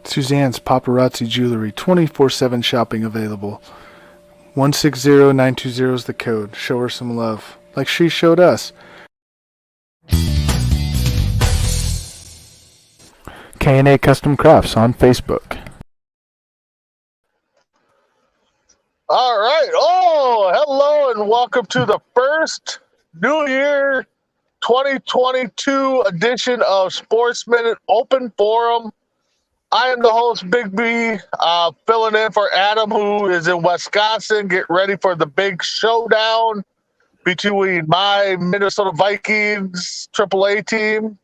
Suzanne's Paparazzi Jewelry, 24/7 shopping available. 160920 is the code. Show her some love, like she showed us. K&A Custom Crafts on Facebook. All right. Oh, hello and welcome to the first New Year 2022 edition of Sportsminute Open Forum. I am the host, Big B, filling in for Adam, who is in Wisconsin. Get ready for the big showdown between my Minnesota Vikings AAA team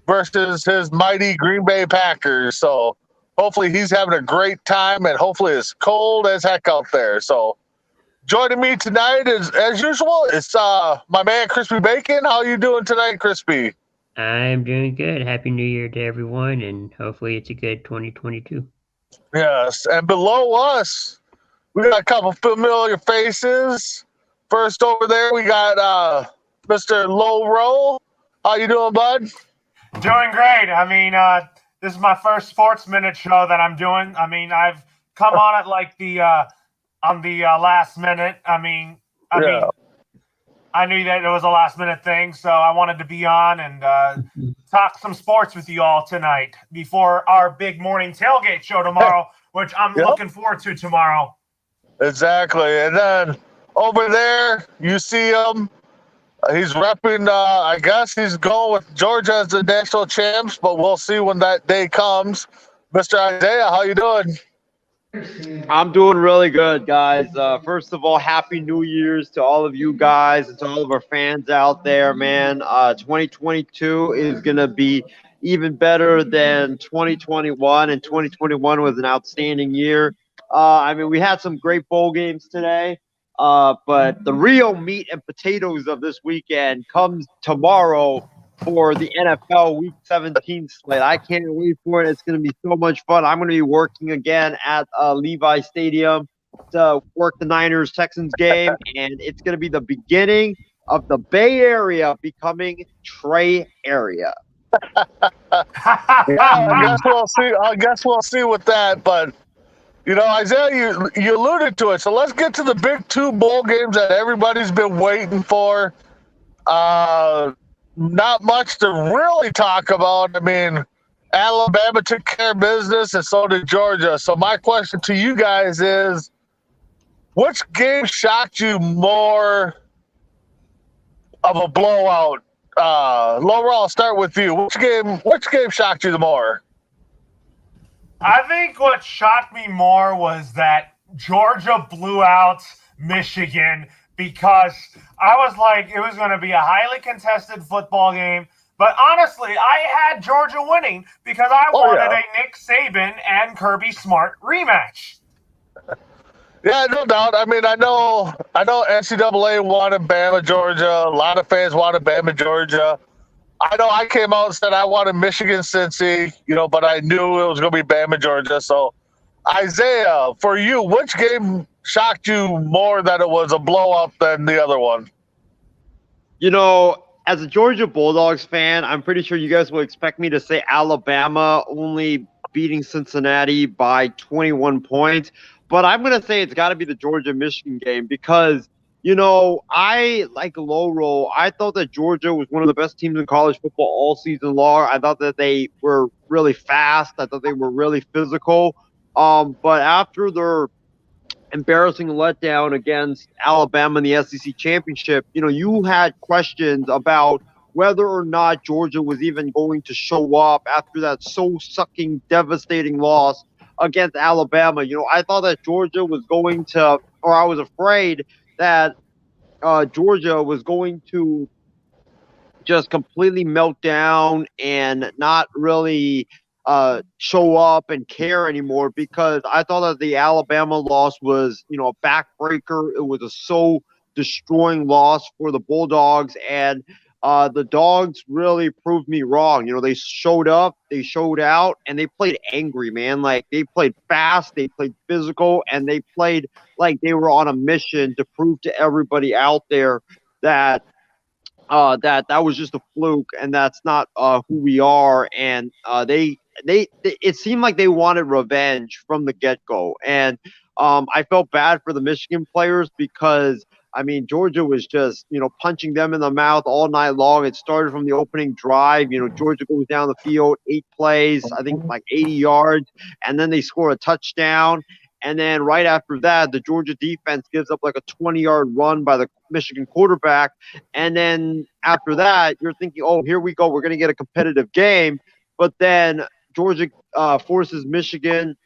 versus his mighty Green Bay Packers. So hopefully he's having a great time, and hopefully it's cold as heck out there. So joining me tonight is, as usual, it's my man Crispy Bacon. How you doing tonight, Crispy? I'm doing good. Happy New Year to everyone, and hopefully it's a good 2022. Yes, and below us, we got a couple familiar faces. First over there, we got Mr. Low Roll. How you doing, bud? Doing great. I mean, this is my first Sports Minute show that I'm doing. I mean, I've come on it like on the last minute. I mean, I knew that it was a last minute thing, so I wanted to be on and talk some sports with you all tonight before our big morning tailgate show tomorrow, which I'm looking forward to tomorrow. Exactly. And then over there, you see him. He's repping, I guess he's going with Georgia as the national champs, but we'll see when that day comes. Mr. Isaiah, how you doing? I'm doing really good, guys. First of all, Happy New Year's to all of you guys and to all of our fans out there, man. 2022 is going to be even better than 2021, and 2021 was an outstanding year. I mean, we had some great bowl games today, but the real meat and potatoes of this weekend comes tomorrow for the NFL Week 17 slate. I can't wait for it. It's going to be so much fun. I'm going to be working again at Levi Stadium to work the Niners-Texans game, and it's going to be the beginning of the Bay Area becoming Trey area. I guess we'll see with that, but you know, Isaiah, you alluded to it. So let's get to the big two bowl games that everybody's been waiting for. Not much to really talk about. I mean, Alabama took care of business, and so did Georgia. So my question to you guys is, which game shocked you more of a blowout? Laura, I'll start with you. Which game shocked you the more? I think what shocked me more was that Georgia blew out Michigan, because I was like, it was going to be a highly contested football game. But honestly, I had Georgia winning because I wanted a Nick Saban and Kirby Smart rematch. Yeah, no doubt. I mean, I know NCAA wanted Bama, Georgia. A lot of fans wanted Bama, Georgia. I know I came out and said I wanted Michigan, Cincy, but I knew it was going to be Bama, Georgia. So, Isaiah, for you, which game shocked you more that it was a blowout than the other one? As a Georgia Bulldogs fan, I'm pretty sure you guys will expect me to say Alabama only beating Cincinnati by 21 points. But I'm going to say it's got to be the Georgia-Michigan game because, I, like Low Roll, I thought that Georgia was one of the best teams in college football all season long. I thought that they were really fast. I thought they were really physical. But after their embarrassing letdown against Alabama in the SEC championship, you had questions about whether or not Georgia was even going to show up after that soul-sucking, devastating loss against Alabama. I thought that Georgia was going to, or I was afraid that Georgia was going to just completely melt down and not really show up and care anymore, because I thought that the Alabama loss was, a backbreaker. It was a soul-destroying loss for the Bulldogs, and the Dogs really proved me wrong. They showed up, they showed out, and they played angry, man. Like, they played fast, they played physical, and they played like they were on a mission to prove to everybody out there that that was just a fluke, and that's not who we are. And they it seemed like they wanted revenge from the get go, and I felt bad for the Michigan players because. I mean, Georgia was just, punching them in the mouth all night long. It started from the opening drive. Georgia goes down the field, 8 plays, I think like 80 yards, and then they score a touchdown. And then right after that, the Georgia defense gives up like a 20-yard run by the Michigan quarterback. And then after that, you're thinking, oh, here we go. We're going to get a competitive game. But then Georgia forces Michigan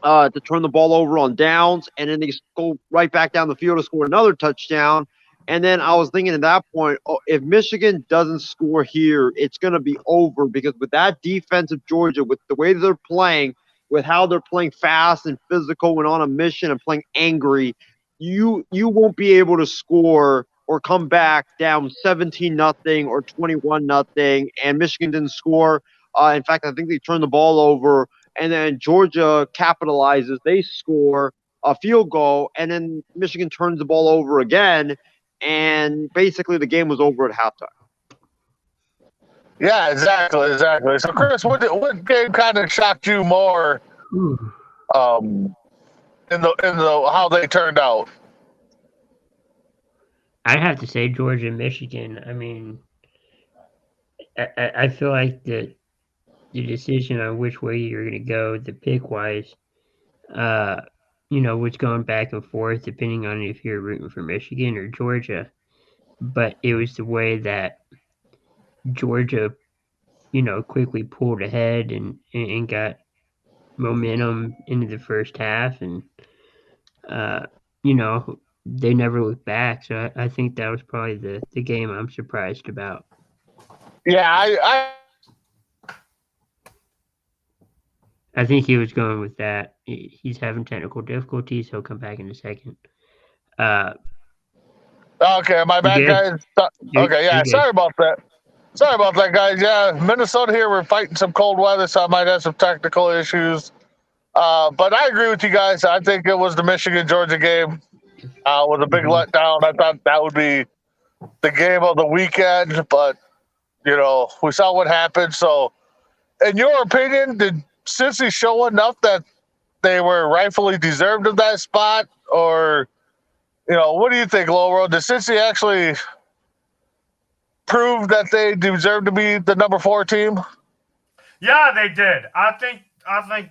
to turn the ball over on downs, and then they go right back down the field to score another touchdown. And then I was thinking at that point, if Michigan doesn't score here, it's going to be over because with that defense of Georgia, with the way they're playing, with how they're playing fast and physical and on a mission and playing angry, you won't be able to score or come back down 17-0 or 21-0. And Michigan didn't score. In fact, I think they turned the ball over. And then Georgia capitalizes. They score a field goal, and then Michigan turns the ball over again, and basically the game was over at halftime. Yeah, exactly. So, Chris, what game kind of shocked you more in the how they turned out? I'd have to say Georgia, Michigan. I mean, I feel like the decision on which way you're going to go, the pick wise, was going back and forth depending on if you're rooting for Michigan or Georgia. But it was the way that Georgia, quickly pulled ahead and got momentum into the first half, and they never looked back. So I think that was probably the game I'm surprised about. Yeah, I think he was going with that. He's having technical difficulties. He'll come back in a second. Okay, my bad, guys. Okay, yeah, sorry about that. Sorry about that, guys. Yeah, Minnesota here, we're fighting some cold weather, so I might have some technical issues. But I agree with you guys. I think it was the Michigan-Georgia game. Was a big letdown. I thought that would be the game of the weekend, but, we saw what happened. So, in your opinion, did Cincy show enough that they were rightfully deserved of that spot? Or, what do you think, Lowell? Did Cincy actually prove that they deserve to be the number 4 team? Yeah, they did. I think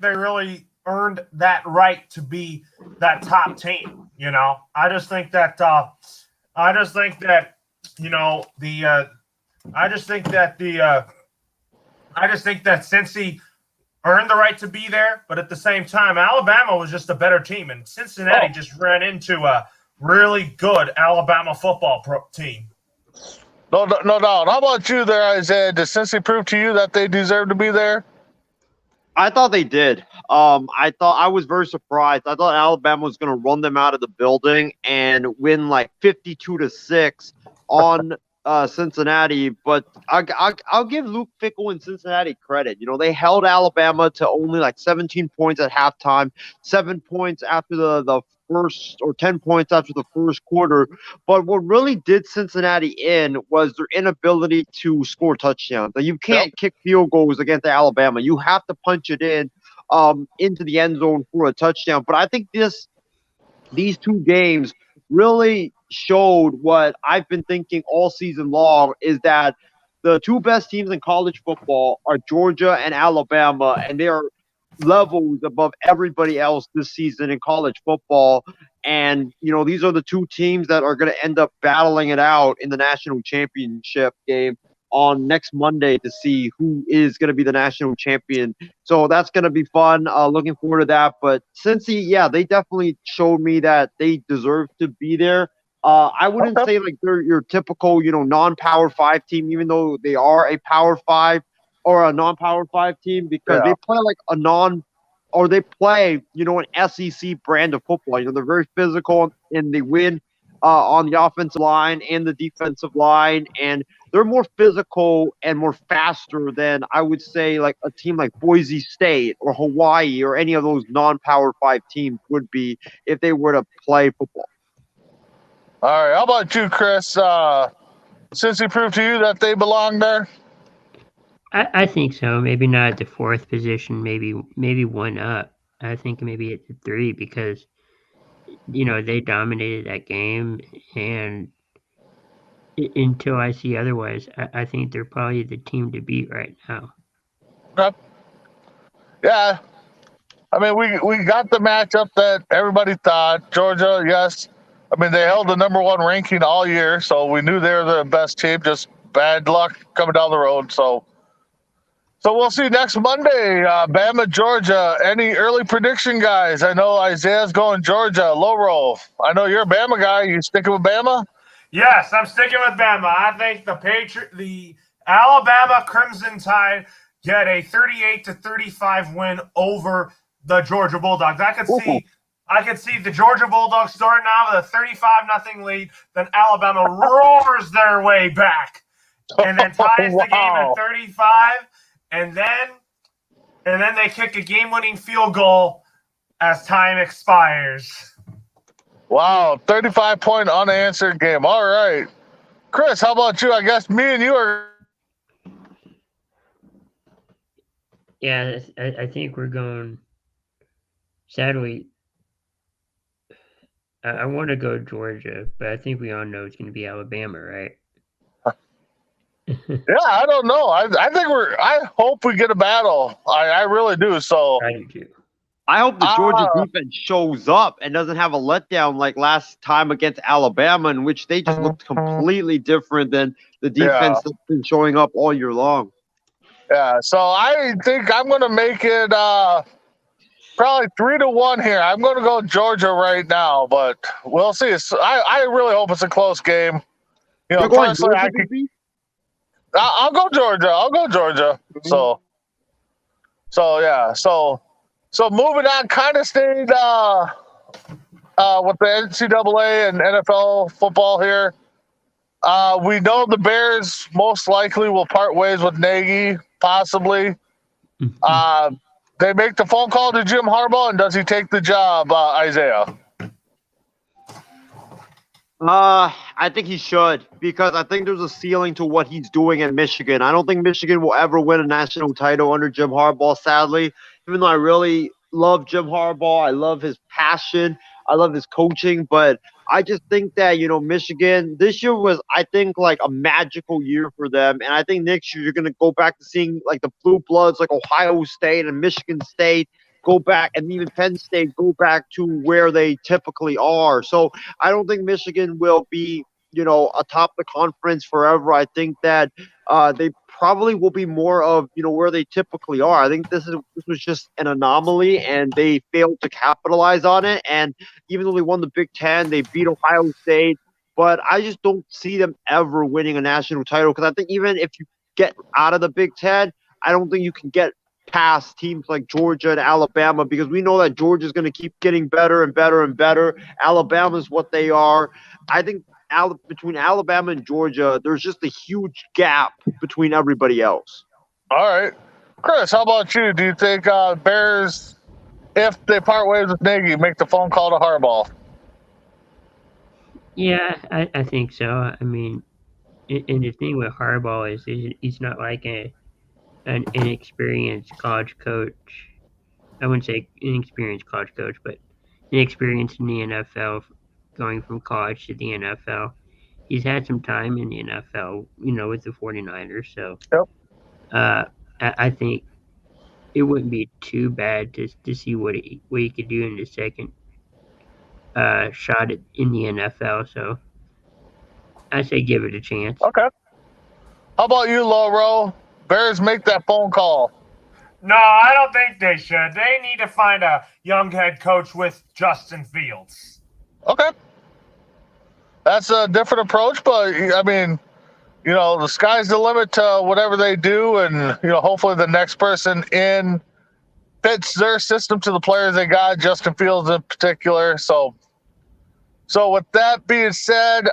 they really earned that right to be that top team. I just think that Cincy earned the right to be there, but at the same time, Alabama was just a better team, and Cincinnati just ran into a really good Alabama football team. No doubt. How about you there, Isaiah? Did Cincy prove to you that they deserve to be there? I thought they did. I was very surprised. I thought Alabama was going to run them out of the building and win like 52-6 on Cincinnati. But I'll give Luke Fickell and Cincinnati credit. They held Alabama to only like 17 points at halftime, 7 points after the first, or 10 points after the first quarter. But what really did Cincinnati in was their inability to score touchdowns. You can't kick field goals against Alabama. You have to punch it in into the end zone for a touchdown. But I think these 2 games really showed what I've been thinking all season long, is that the 2 best teams in college football are Georgia and Alabama, and they are levels above everybody else this season in college football. And, these are the 2 teams that are going to end up battling it out in the national championship game on next Monday to see who is going to be the national champion. So that's going to be fun. Looking forward to that. But Cincy, they definitely showed me that they deserve to be there. I wouldn't say like they're your typical, non-Power 5 team, even though they are a Power 5 or a non-Power 5 team, because they play like they play, an SEC brand of football. They're very physical, and they win on the offensive line and the defensive line, and they're more physical and more faster than, I would say, like a team like Boise State or Hawaii or any of those non-Power 5 teams would be if they were to play football. All right. How about you, Chris? since he proved to you that they belong there? I think so. Maybe not at the 4th position. Maybe one up. I think maybe at the 3 because they dominated that game, and until I see otherwise, I think they're probably the team to beat right now. Okay. Yeah. I mean, we got the matchup that everybody thought. Georgia, yes. I mean, they held the number 1 ranking all year, so we knew they were the best team. Just bad luck coming down the road. So we'll see next Monday. Bama, Georgia. Any early prediction, guys? I know Isaiah's going Georgia. Low roll. I know you're a Bama guy. You sticking with Bama? Yes, I'm sticking with Bama. I think the Alabama Crimson Tide get a 38-35 win over the Georgia Bulldogs. I could see the Georgia Bulldogs starting out with a 35-0 lead, then Alabama roars their way back, and then ties the game at 35, and then they kick a game-winning field goal as time expires. Wow, 35-point unanswered game. All right. Chris, how about you? I guess me and you are. Yeah, I think we're going. Sadly, I want to go Georgia, but I think we all know it's going to be Alabama, right? Yeah, I don't know. I think I hope we get a battle. I really do. So I do too. I hope the Georgia defense shows up and doesn't have a letdown like last time against Alabama, in which they just looked completely different than the defense that's been showing up all year long. Yeah, so I think I'm going to make it probably 3-1 here. I'm going to go Georgia right now, but we'll see. I really hope it's a close game. You're going personally, Georgia, I'll go Georgia. I'll go Georgia. Mm-hmm. So yeah. So moving on, kind of stayed with the NCAA and NFL football here. We know the Bears most likely will part ways with Nagy, possibly. They make the phone call to Jim Harbaugh, and does he take the job, Isaiah? I think he should, because I think there's a ceiling to what he's doing at Michigan. I don't think Michigan will ever win a national title under Jim Harbaugh, sadly, even though I really love Jim Harbaugh. I love his passion. I love his coaching, but I just think that, Michigan, this year was, I think, like a magical year for them. And I think next year you're going to go back to seeing like the Blue Bloods, like Ohio State and Michigan State, go back, and even Penn State go back to where they typically are. So I don't think Michigan will be, atop the conference forever. I think that they probably will be more of, where they typically are. I think this was just an anomaly, and they failed to capitalize on it. And even though they won the Big Ten, they beat Ohio State. But I just don't see them ever winning a national title, because I think even if you get out of the Big Ten, I don't think you can get past teams like Georgia and Alabama, because we know that Georgia is going to keep getting better and better and better. Alabama is what they are. I think between Alabama and Georgia, there's just a huge gap between everybody else. All right. Chris, how about you? Do you think Bears, if they part ways with Nagy, make the phone call to Harbaugh? Yeah, I think so. I mean, and the thing with Harbaugh is he's not like an inexperienced college coach. I wouldn't say inexperienced college coach, but inexperienced in the NFL, going from college to the NFL. He's had some time in the NFL, with the 49ers. So I think it wouldn't be too bad to see what he could do in the second shot in the NFL. So I say give it a chance. Okay. How about you, Loro? Bears make that phone call. No, I don't think they should. They need to find a young head coach with Justin Fields. Okay. That's a different approach, but I mean, the sky's the limit to whatever they do, and hopefully the next person in fits their system to the players they got, Justin Fields in particular. So with that being said,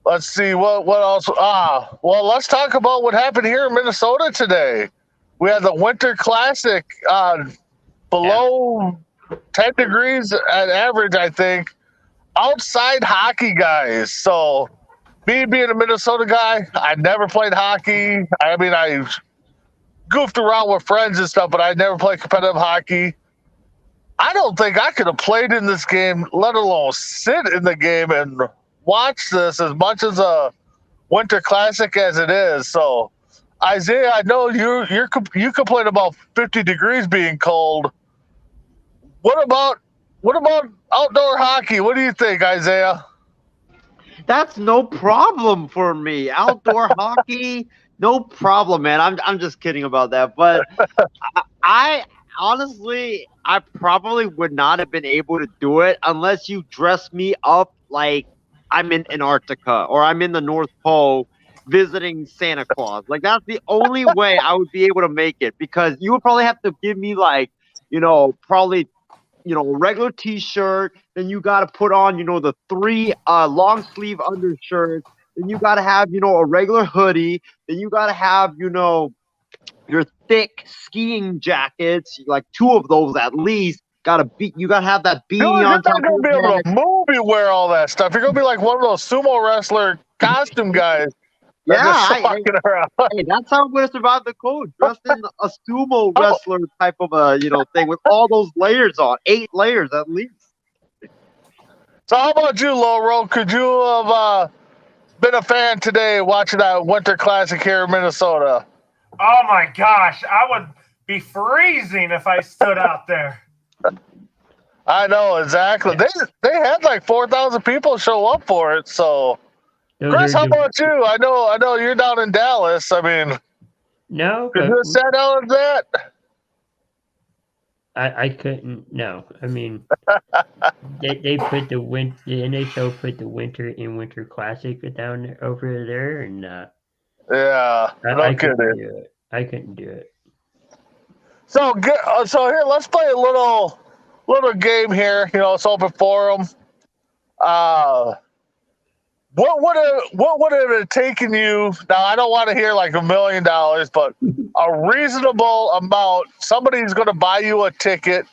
let's see what else. Well, let's talk about what happened here in Minnesota today. We had the Winter Classic, below 10 degrees at average, I think. Outside hockey, guys. So Me being a Minnesota guy, I never played hockey. I mean, I goofed around with friends and stuff, but I never played competitive hockey. I don't think I could have played in this game, let alone sit in the game and watch this as much as a Winter Classic as it is. So, Isaiah, I know you complain about 50 degrees being cold. What about outdoor hockey? What do you think, Isaiah? That's no problem for me. Outdoor hockey, no problem, man. I'm just kidding about that. But I honestly, I probably would not have been able to do it unless you dress me up like I'm in Antarctica or I'm in the North Pole visiting Santa Claus. Like that's the only way I would be able to make it because you would probably have to give me like, probably a regular t-shirt, then you got to put on, the 3 long sleeve undershirts, then you got to have, a regular hoodie, then you got to have, your thick skiing jackets, like 2 of those at least. You gotta have that beanie You're on not top going of to be your able head. to move and wear all that stuff. You're going to be like one of those sumo wrestler costume guys. Yeah, Just walking around. hey, that's how I'm gonna survive the cold. Dressed in a sumo Oh. wrestler type of a thing with all those layers on, 8 layers at least. So how about you, Laurel? Could you have been a fan today watching that Winter Classic here in Minnesota? Oh my gosh, I would be freezing if I stood out there. I know, exactly. They had like 4,000 people show up for it. So, Chris, how about you? I know you're down in Dallas. I mean, No, could but you have sat down at that? I couldn't. No, I mean, they put the NHL put the Winter Classic down there, over there, and Yeah, I couldn't kidding. do it. I couldn't do it. So here, let's play a little game here. It's open forum. What would it have taken you? Now, I don't want to hear like $1 million, but a reasonable amount. Somebody's going to buy you a ticket,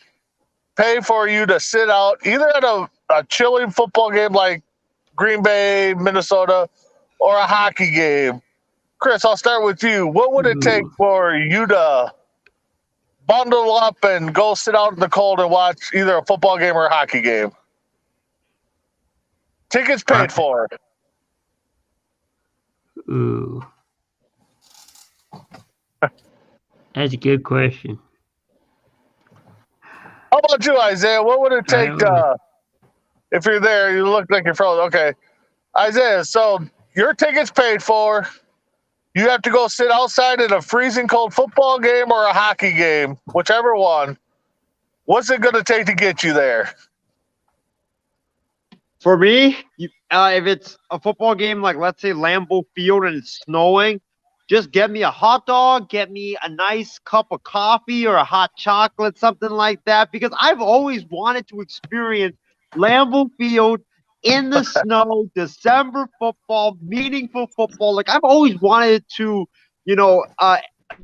pay for you to sit out either at a chilling football game like Green Bay, Minnesota, or a hockey game. Chris, I'll start with you. What would it take for you to bundle up and go sit out in the cold and watch either a football game or a hockey game? Tickets paid for. Ooh, that's a good question. How about you, Isaiah? What would it take if you're there? You look like you're frozen. Okay, Isaiah. So your ticket's paid for. You have to go sit outside in a freezing cold football game or a hockey game, whichever one. What's it going to take to get you there? For me, if it's a football game like, let's say, Lambeau Field and it's snowing, just get me a hot dog, get me a nice cup of coffee or a hot chocolate, something like that, because I've always wanted to experience Lambeau Field in the snow, December football, meaningful football. Like, I've always wanted to,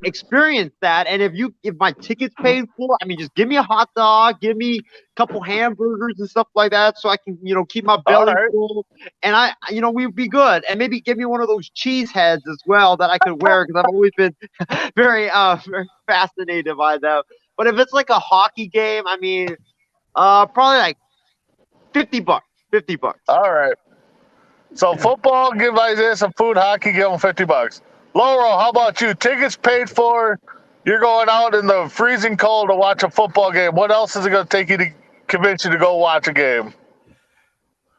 experience that. And if my ticket's paid for, I mean, just give me a hot dog, give me a couple hamburgers and stuff like that, so I can keep my belly full, and we'd be good. And maybe give me one of those cheese heads as well that I could wear, because I've always been very fascinated by them. But if it's like a hockey game, I mean, probably like $50. $50. All right. So football, give Isaiah some food. Hockey, give him $50. Laurel, how about you? Tickets paid for. You're going out in the freezing cold to watch a football game. What else is it going to take you to convince you to go watch a game?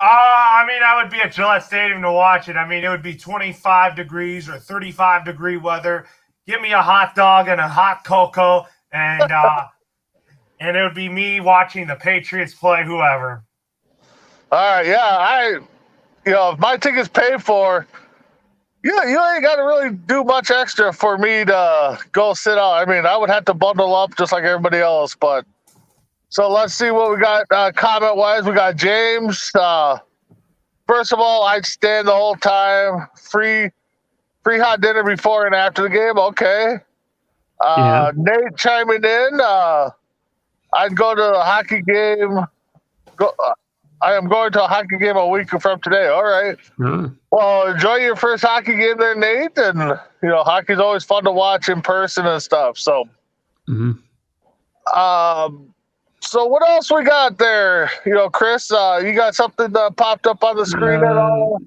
I mean, I would be at Gillette Stadium to watch it. I mean, it would be 25 degrees or 35-degree weather. Give me a hot dog and a hot cocoa, and and it would be me watching the Patriots play whoever. All right, yeah, if my ticket's paid for, you ain't got to really do much extra for me to go sit out. I mean, I would have to bundle up just like everybody else. But so let's see what we got comment wise. We got James. First of all, I'd stand the whole time. Free hot dinner before and after the game. Okay. Nate chiming in. I'd go to a hockey game. I am going to a hockey game a week from today. All right. Oh, Well, enjoy your first hockey game there, Nate. And, hockey's always fun to watch in person and stuff. So, hmm so what else we got there? Chris, you got something popped up on the screen at all?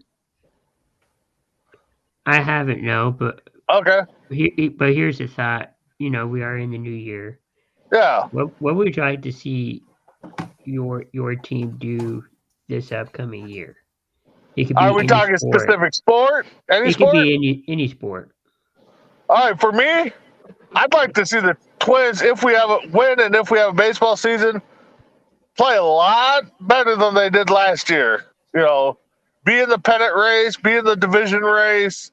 I haven't, no, but Okay. here's a thought. We are in the new year. Yeah. What would you like to see your team do this upcoming year? It could be Are we any talking sport. specific sport? Any It sport? could be any sport. All right. For me, I'd like to see the Twins, if we have a win and if we have a baseball season, play a lot better than they did last year. Be in the pennant race, be in the division race.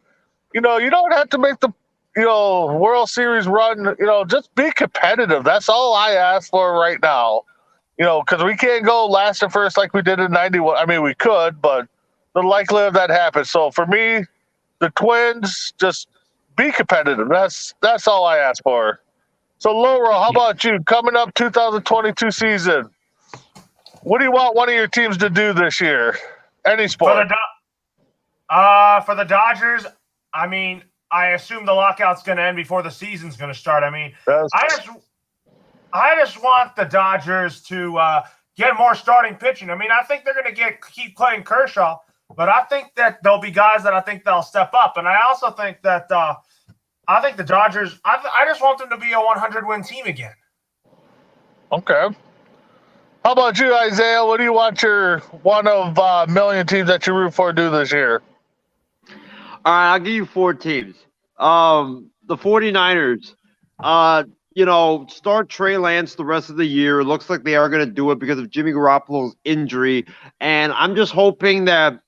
You don't have to make the World Series run. Just be competitive. That's all I ask for right now. Because we can't go last and first like we did in '91. I mean, we could, but the likelihood of that happens. So for me, the Twins just be competitive. That's all I ask for. So Laurel, how about you? Coming up 2022 season, what do you want one of your teams to do this year? Any sport. For the Dodgers, I mean, I assume the lockout's going to end before the season's going to start. I mean, I just want the Dodgers to get more starting pitching. I mean, I think they're going to keep playing Kershaw, but I think that there'll be guys that I think they'll step up. And I also think that I think the Dodgers, I just want them to be a 100-win team again. Okay. How about you, Isaiah? What do you want your one of a million teams that you root for do this year? All right, I'll give you 4 teams. The 49ers, start Trey Lance the rest of the year. It looks like they are going to do it because of Jimmy Garoppolo's injury. And I'm just hoping that,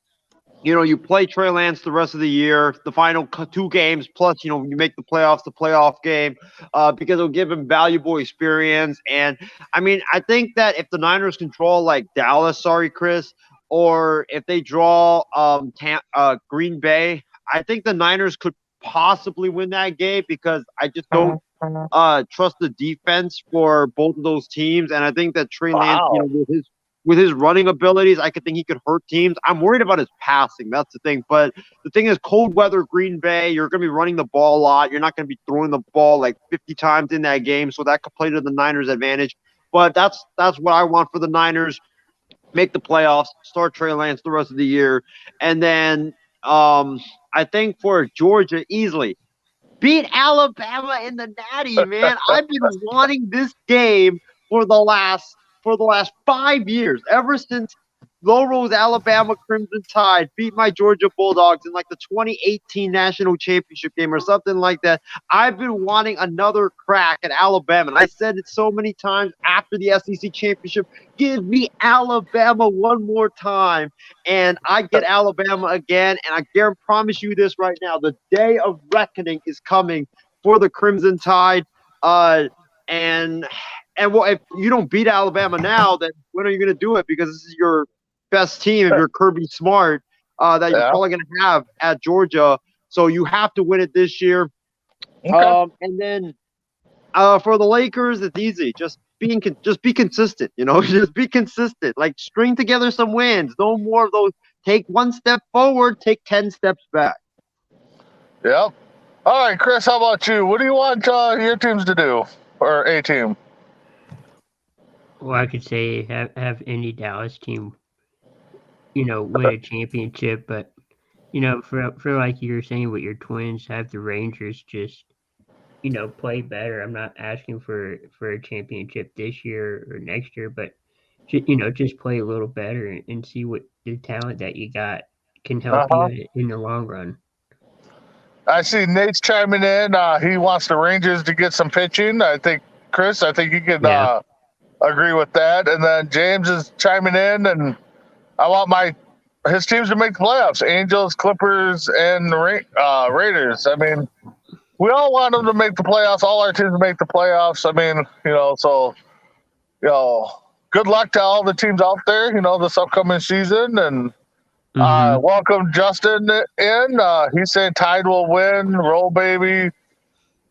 you play Trey Lance the rest of the year, the final 2 games, plus, you make the playoff game, because it'll give him valuable experience. And, I mean, I think that if the Niners control, like, Dallas, sorry, Chris, or if they draw Green Bay, I think the Niners could possibly win that game because I just don't trust the defense for both of those teams. And I think that Trey Lance, with his running abilities, I could think he could hurt teams. I'm worried about his passing. That's the thing. But the thing is, cold weather Green Bay, you're going to be running the ball a lot. You're not going to be throwing the ball like 50 times in that game. So that could play to the Niners' advantage. But that's what I want for the Niners. Make the playoffs, start Trey Lance the rest of the year. And then I think for Georgia, easily beat Alabama in the Natty, man. I've been wanting this game for the last 5 years, ever since Low Rose Alabama Crimson Tide beat my Georgia Bulldogs in like the 2018 national championship game or something like that. I've been wanting another crack at Alabama. And I said it so many times after the SEC championship, give me Alabama one more time. And I get Alabama again. And I promise you this right now, the day of reckoning is coming for the Crimson Tide. And well, if you don't beat Alabama now, then when are you going to do it? Because this is your best team if you're Kirby Smart that you're probably going to have at Georgia. So you have to win it this year. Okay. And then for the Lakers, it's easy. Just be consistent, just be consistent. Like string together some wins. No more of those. Take 1 step forward, take 10 steps back. Yep. All right, Chris, how about you? What do you want your teams to do, or a team? Well, I could say have any Dallas team, win a championship, but for like you were saying with your Twins, have the Rangers just, play better. I'm not asking for a championship this year or next year, but just play a little better and see what the talent that you got can help you in the long run. I see Nate's chiming in. He wants the Rangers to get some pitching. I think, Chris, you can agree with that. And then James is chiming in, and I want his teams to make the playoffs: Angels, Clippers, and Raiders. I mean, we all want them to make the playoffs. All our teams to make the playoffs. I mean, good luck to all the teams out there, this upcoming season. And welcome Justin in. He's saying Tide will win. Roll, baby.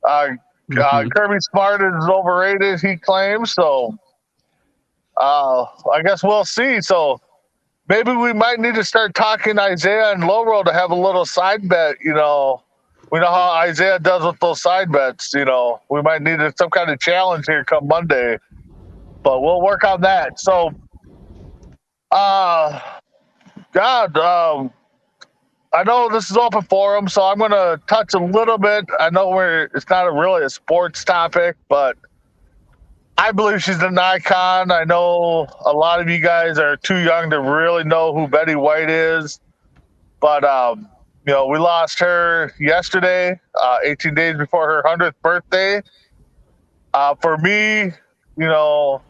Kirby Smart is overrated, he claims. So I guess we'll see. So maybe we might need to start talking Isaiah and Lowroll to have a little side bet. We know how Isaiah does with those side bets. We might need some kind of challenge here come Monday, but we'll work on that. So, God, I know this is open forum, so I'm going to touch a little bit. I know it's not really a sports topic, but I believe she's an icon. I know a lot of you guys are too young to really know who Betty White is, but we lost her yesterday, 18 days before her 100th birthday. For me, her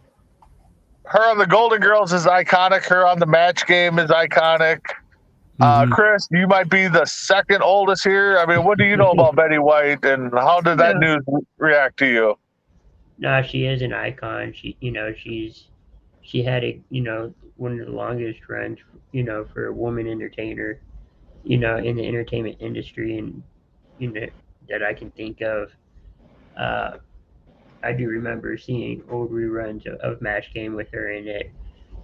on the Golden Girls is iconic. Her on the Match Game is iconic. Chris, you might be the second oldest here. I mean, what do you know about Betty White, and how did that news react to you? No, she is an icon. She had one of the longest runs, for a woman entertainer, in the entertainment industry, and that I can think of. I do remember seeing old reruns of Match Game with her in it.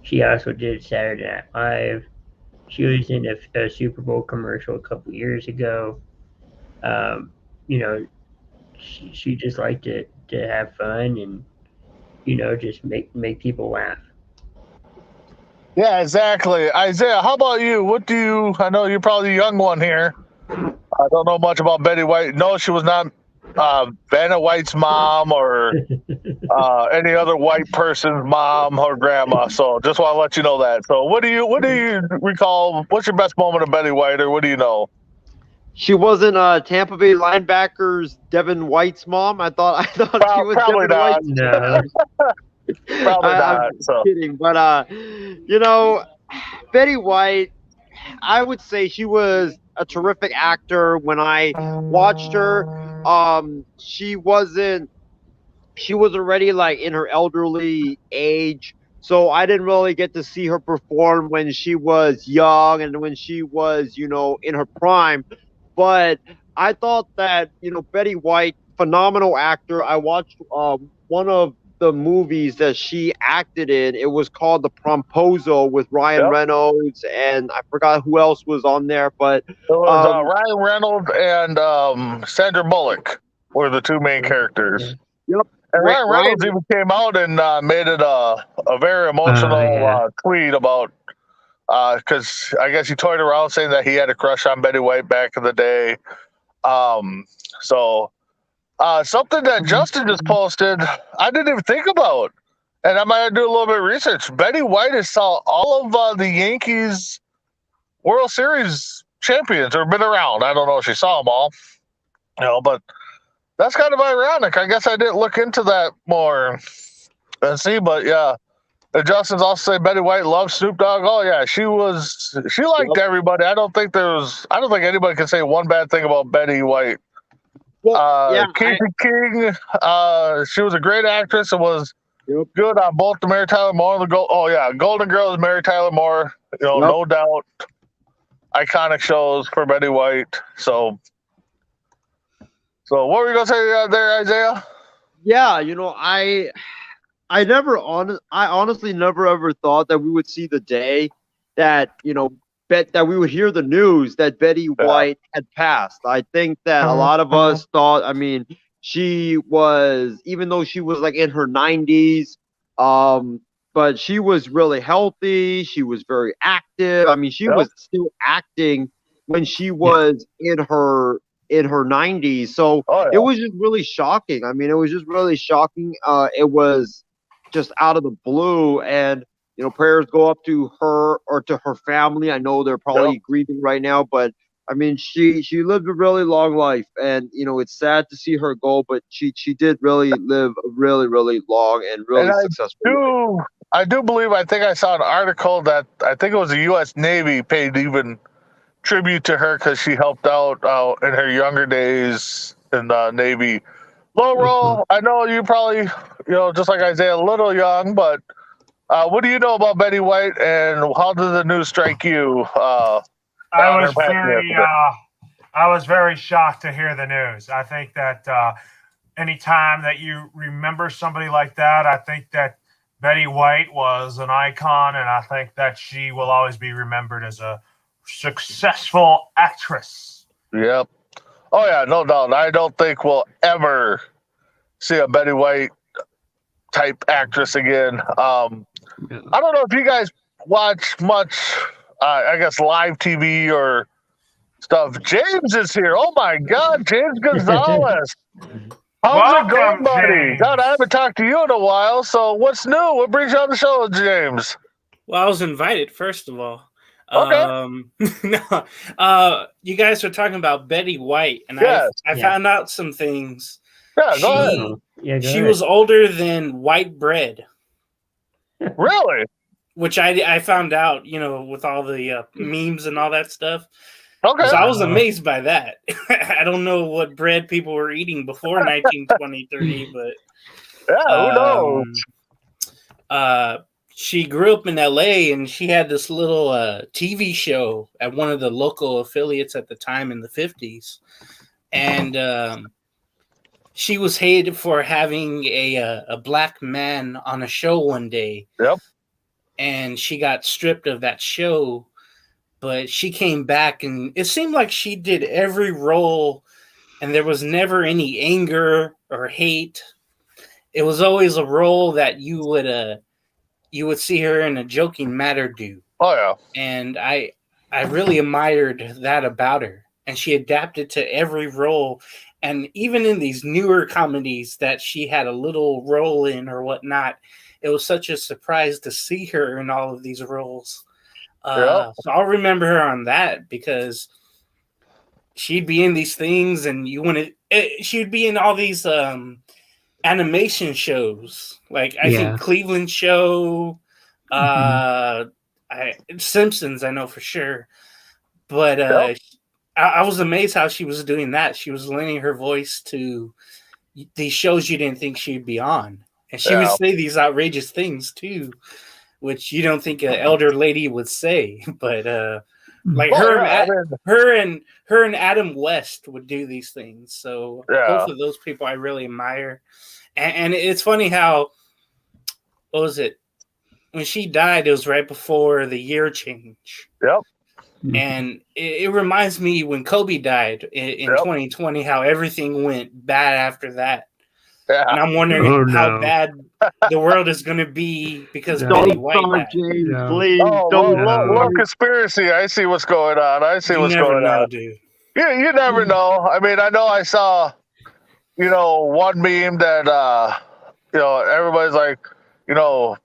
She also did Saturday Night Live. She was in a Super Bowl commercial a couple years ago. She just liked to have fun and just make people laugh. Yeah, exactly. Isaiah, how about you? I know you're probably the young one here. I don't know much about Betty White. No, she was not Vanna White's mom or any other white person's mom or grandma. So just want to let you know that. So what do you recall? What's your best moment of Betty White, or what do you know? She wasn't Tampa Bay linebackers Devin White's mom. I thought she was probably Devin not. White's. No. Probably not. I'm kidding, but Betty White, I would say she was a terrific actor. When I watched her, she was already like in her elderly age, so I didn't really get to see her perform when she was young and when she was in her prime. But I thought that Betty White, phenomenal actor. I watched one of the movies that she acted in. It was called The Promposal with Ryan Reynolds, and I forgot who else was on there, but it was Ryan Reynolds and Sandra Bullock were the two main characters. Yep. And Ryan Reynolds even came out and made it a very emotional tweet about because I guess he toyed around saying that he had a crush on Betty White back in the day. Something that Justin just posted, I didn't even think about, and I might have to do a little bit of research. Betty White has saw all of the Yankees World Series champions, or been around. I don't know if she saw them all, but that's kind of ironic. I guess I didn't look into that more and see, but yeah. Justin's also say Betty White loves Snoop Dogg. Oh yeah, she liked everybody. I don't think anybody can say one bad thing about Betty White. Well, Casey King, she was a great actress and was good on both the Mary Tyler Moore and the Golden Girls, Mary Tyler Moore. No doubt, iconic shows for Betty White. So what were you gonna say there, Isaiah? Yeah, I honestly never ever thought that we would see the day that that we would hear the news that Betty White had passed. I think that a lot of us thought. I mean, she was, even though she was like in her 90s, but she was really healthy. She was very active. I mean, she was still acting when she was in her 90s. So it was just really shocking. I mean, it was just really shocking. It was just out of the blue, and prayers go up to her or to her family. I know they're probably grieving right now, but I mean, she lived a really long life, and it's sad to see her go, but she did really live a really, really long and really successful life. I do believe, I think I saw an article that I think it was the U.S. Navy paid even tribute to her because she helped out in her younger days in the Navy. Lowroll, I know you probably, just like Isaiah, a little young, but what do you know about Betty White, and how did the news strike you? I was very shocked to hear the news. I think that anytime that you remember somebody like that, I think that Betty White was an icon, and I think that she will always be remembered as a successful actress. Yep. Oh yeah, no doubt. I don't think we'll ever see a Betty White type actress again. I don't know if you guys watch much, I guess, live TV or stuff. James is here. Oh my God, James Gonzalez. How's it going, Welcome, buddy? James. God, I haven't talked to you in a while. So what's new? What brings you on the show, James? Well, I was invited, first of all. Okay. No, you guys were talking about Betty White, and Yes. I found out some things. Yeah, go ahead. Yeah, She was older than white bread, Really? which I found out, with all the memes and all that stuff. Okay. So I was amazed by that. I don't know what bread people were eating before 1923, but Yeah, who knows? she grew up in LA, and she had this little TV show at one of the local affiliates at the time in the 50s. And she was hated for having a black man on a show one day. Yep. And she got stripped of that show. But she came back, and it seemed like she did every role, and there was never any anger or hate. It was always a role that you would see her in a joking manner do. Oh yeah. And I really admired that about her. And she adapted to every role. And even in these newer comedies that she had a little role in or whatnot, it was such a surprise to see her in all of these roles. So I'll remember her on that, because she'd be in these things, and she'd be in all these animation shows, like I think Cleveland Show, Simpsons, I know for sure. But I was amazed how she was doing that. She was lending her voice to these shows you didn't think she'd be on, and she would say these outrageous things too, which you don't think an elder lady would say, but like her and Adam West would do these things. So both of those people I really admire. And it's funny how, what was it? When she died, it was right before the year change. Yep. And it reminds me when Kobe died in 2020, how everything went bad after that. Yeah. And I'm wondering how bad the world is going to be because Betty White died. James, please don't. Little conspiracy. I see what's going on. You never know, dude. Yeah, you never know. I mean, I know I saw, one meme that, everybody's like,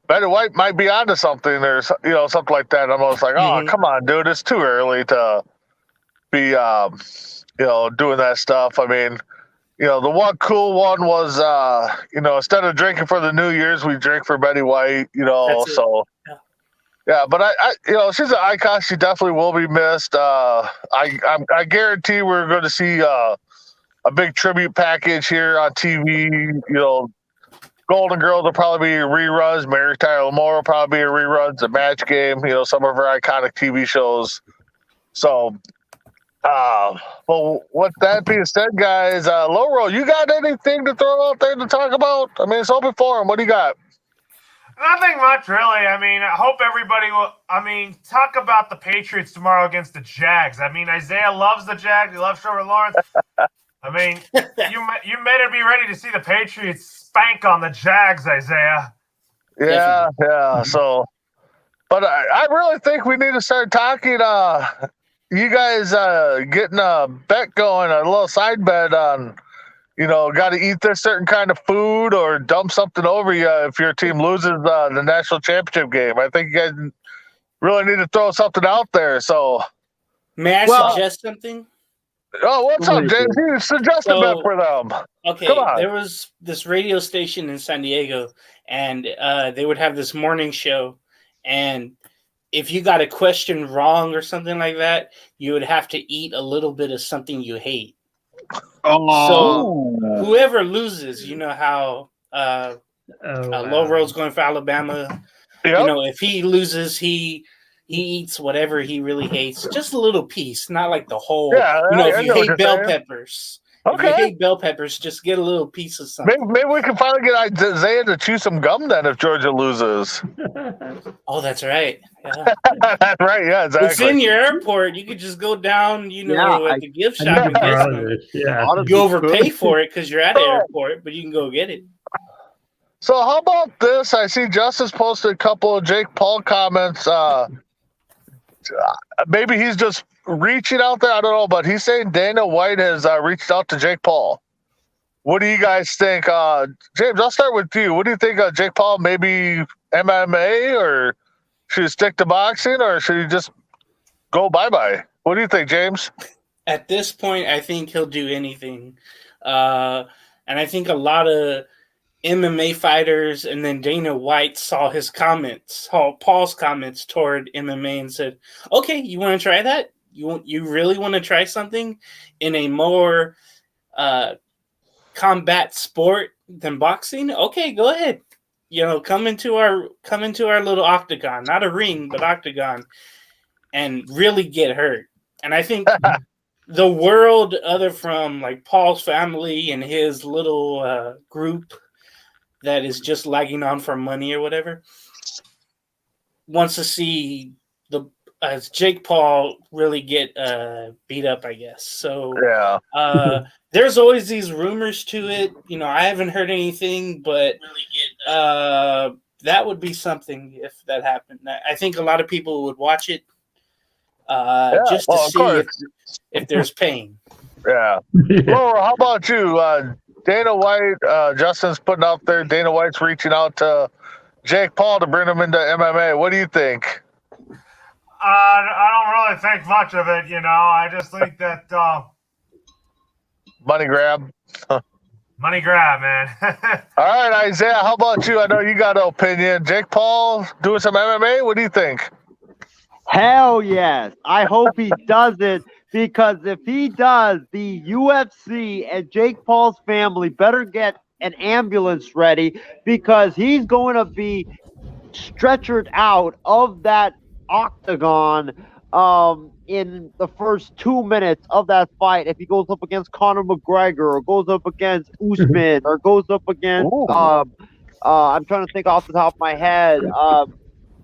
Betty White might be onto something or, something like that. And I'm almost like, oh, come on, dude. It's too early to be, doing that stuff. I mean, the one cool one was, instead of drinking for the New Year's, we drink for Betty White, so. Yeah, but I she's an icon. She definitely will be missed. I guarantee we're going to see a big tribute package here on TV. Golden Girls will probably be reruns. Mary Tyler Moore will probably be a reruns. The Match Game. Some of her iconic TV shows. So, well, with that being said, guys, Laurel, you got anything to throw out there to talk about? I mean, it's open forum. What do you got? Nothing much, really. I mean, I hope everybody will. I mean, talk about the Patriots tomorrow against the Jags. I mean, Isaiah loves the Jags. He loves Trevor Lawrence. I mean, you better be ready to see the Patriots spank on the Jags, Isaiah. Yeah. So, but I really think we need to start talking. You guys getting a bet going, a little side bet on. Got to eat this certain kind of food or dump something over you if your team loses the national championship game. I think you guys really need to throw something out there. So, may I suggest something? Oh, what's up, James? You suggest a bet for them. Okay, come on. There was this radio station in San Diego, and they would have this morning show. And if you got a question wrong or something like that, you would have to eat a little bit of something you hate. So whoever loses, how Low Road's going for Alabama. Yep. If he loses, he eats whatever he really hates. Just a little piece, not like the whole. Yeah, if you hate bell peppers If you Okay. hate bell peppers, just get a little piece of something. Maybe we can finally get Isaiah to chew some gum then if Georgia loses. Oh, that's right. Yeah. That's right. Yeah, exactly. It's in your airport. You could just go down, Yeah, at the gift I shop need and to get borrow some. this. Yeah. Honestly, You overpay could. for it because you're at the airport, but you can go get it. So how about this? I see Justice posted a couple of Jake Paul comments. Maybe he's just reaching out there. I don't know, but he's saying Dana White has reached out to Jake Paul. What do you guys think? James, I'll start with you. What do you think of Jake Paul? Maybe MMA, or should he stick to boxing, or should he just go bye-bye? What do you think, James? At this point, I think he'll do anything. And I think a lot of MMA fighters and then Dana White saw Paul's comments toward MMA and said, okay, you want to try that? You really want to try something in a more combat sport than boxing? Okay, go ahead. Come into our little octagon, not a ring, but octagon, and really get hurt. And I think the world, other from like Paul's family and his little group that is just lagging on for money or whatever, wants to see Jake Paul really get beat up, I guess. So Yeah. There's always these rumors to it. I haven't heard anything, but that would be something if that happened. I think a lot of people would watch it just to see if there's pain. Yeah. Laura, how about you? Dana White, Justin's putting out there. Dana White's reaching out to Jake Paul to bring him into MMA. What do you think? I don't really think much of it, I just think that Money grab. money grab, man. All right, Isaiah, how about you? I know you got an opinion. Jake Paul doing some MMA? What do you think? Hell yes. I hope he does it, because if he does, the UFC and Jake Paul's family better get an ambulance ready, because he's going to be stretchered out of that octagon in the first 2 minutes of that fight if he goes up against Conor McGregor, or goes up against Usman, or goes up against I'm trying to think off the top of my head,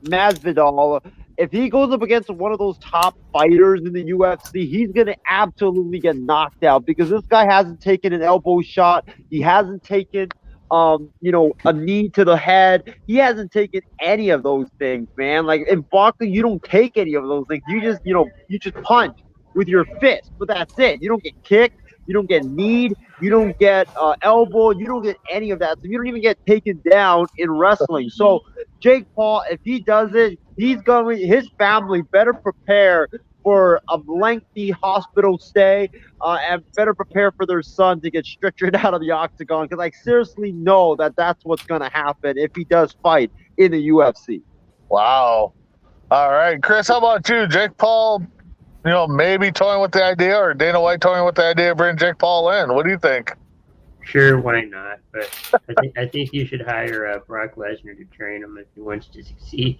Masvidal. If he goes up against one of those top fighters in the UFC, he's going to absolutely get knocked out, because this guy hasn't taken an elbow shot. He hasn't taken, a knee to the head. He hasn't taken any of those things, man. Like in boxing, you don't take any of those things. You just, you just punch with your fist, but that's it. You don't get kicked. You don't get kneed. You don't get elbow. You don't get any of that. So you don't even get taken down in wrestling. So Jake Paul, if he does it, his family better prepare for a lengthy hospital stay and better prepare for their son to get stretchered out of the octagon, because I seriously know that that's what's going to happen if he does fight in the UFC. Wow. All right, Chris, how about you? Jake Paul, maybe toying with the idea, or Dana White toying with the idea of bringing Jake Paul in. What do you think? Sure, why not? But I think you should hire Brock Lesnar to train him if he wants to succeed.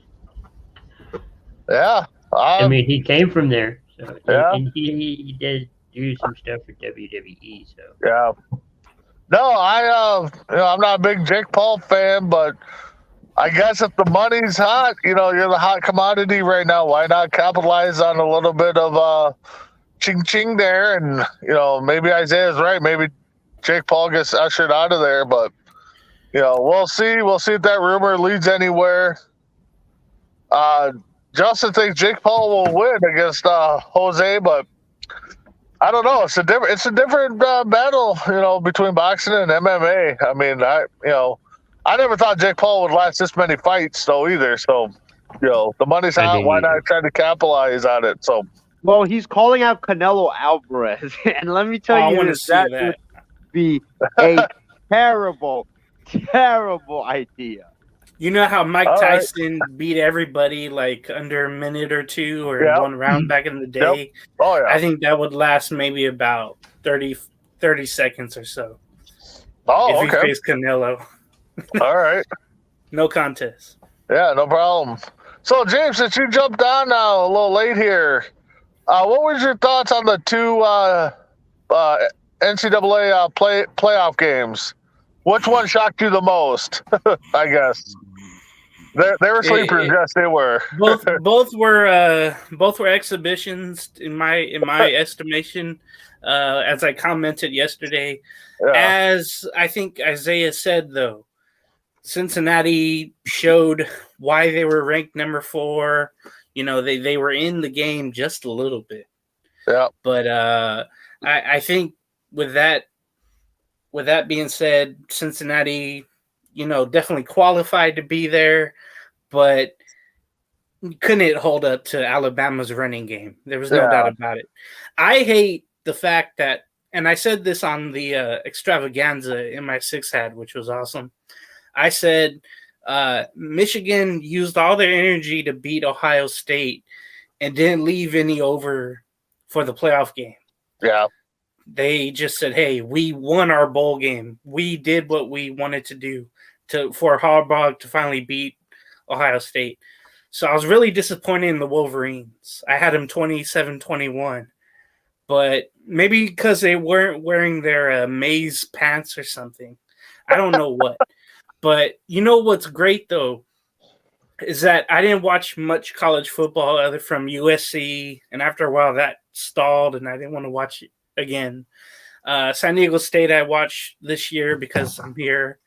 Yeah. I mean, he came from there, so Yeah. and he did do some stuff for WWE. So Yeah. No, I'm not a big Jake Paul fan, but I guess if the money's hot, you're the hot commodity right now. Why not capitalize on a little bit of ching ching there? And maybe Isaiah's right. Maybe Jake Paul gets ushered out of there, but we'll see. We'll see if that rumor leads anywhere. Justin thinks Jake Paul will win against Jose, but I don't know. It's a different battle, between boxing and MMA. I mean, I never thought Jake Paul would last this many fights, though, either. So, the money's hot. Why not try to capitalize on it? So, well, he's calling out Canelo Alvarez, and let me tell you, that would be a terrible, terrible idea. You know how Mike Tyson beat everybody like under a minute or two or one round back in the day? Yep. Oh, yeah. I think that would last maybe about 30 seconds or so. Oh, if he faced Canelo. All right. No contest. Yeah, no problem. So, James, since you jumped on a little late here, what was your thoughts on the two NCAA playoff games. Which one shocked you the most? I guess they were sleepers. Yes, they were. both were exhibitions in my estimation. As I commented yesterday, as I think Isaiah said, though, Cincinnati showed why they were ranked number 4. They were in the game just a little bit. Yeah. But I think with that being said, Cincinnati, definitely qualified to be there, but couldn't hold up to Alabama's running game. There was no doubt about it. I hate the fact that, and I said this on the extravaganza in my 6 hat, which was awesome. I said Michigan used all their energy to beat Ohio State and didn't leave any over for the playoff game. Yeah. They just said, hey, we won our bowl game. We did what we wanted to do for Harbaugh to finally beat Ohio State. So I was really disappointed in the Wolverines. I had them 27-21. But maybe because they weren't wearing their maize pants or something. I don't know what. But you know what's great, though, is that I didn't watch much college football other from USC. And after a while, that stalled, and I didn't want to watch it again. San Diego State I watched this year because I'm here.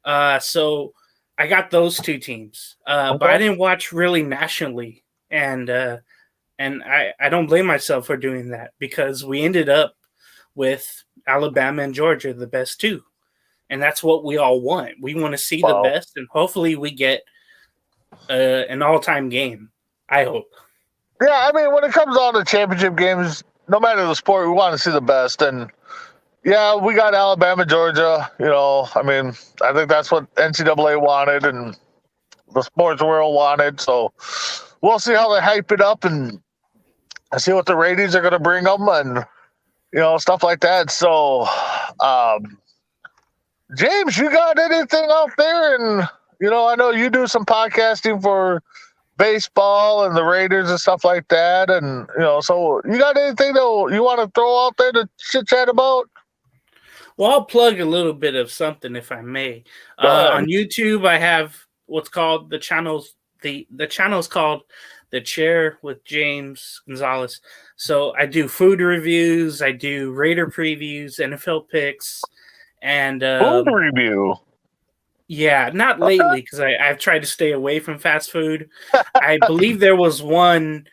So I got those 2 teams. But I didn't watch really nationally. And I don't blame myself for doing that because we ended up with Alabama and Georgia, the best 2. And that's what we all want. We want to see the best, and hopefully we get an all-time game. I hope. Yeah, I mean, when it comes on to championship games, no matter the sport, we want to see the best. And, yeah, we got Alabama, Georgia. I mean, I think that's what NCAA wanted and the sports world wanted. So we'll see how they hype it up and see what the ratings are going to bring them and, stuff like that. So, James, you got anything out there? And, I know you do some podcasting for baseball and the Raiders and stuff like that. And, so you got anything that you want to throw out there to chit-chat about? Well, I'll plug a little bit of something, if I may. On YouTube, I have what's called the channel's called The Chair with James Gonzalez. So I do food reviews, I do Raider previews, NFL picks, and food review. Yeah, not lately because I've tried to stay away from fast food. I believe there was one.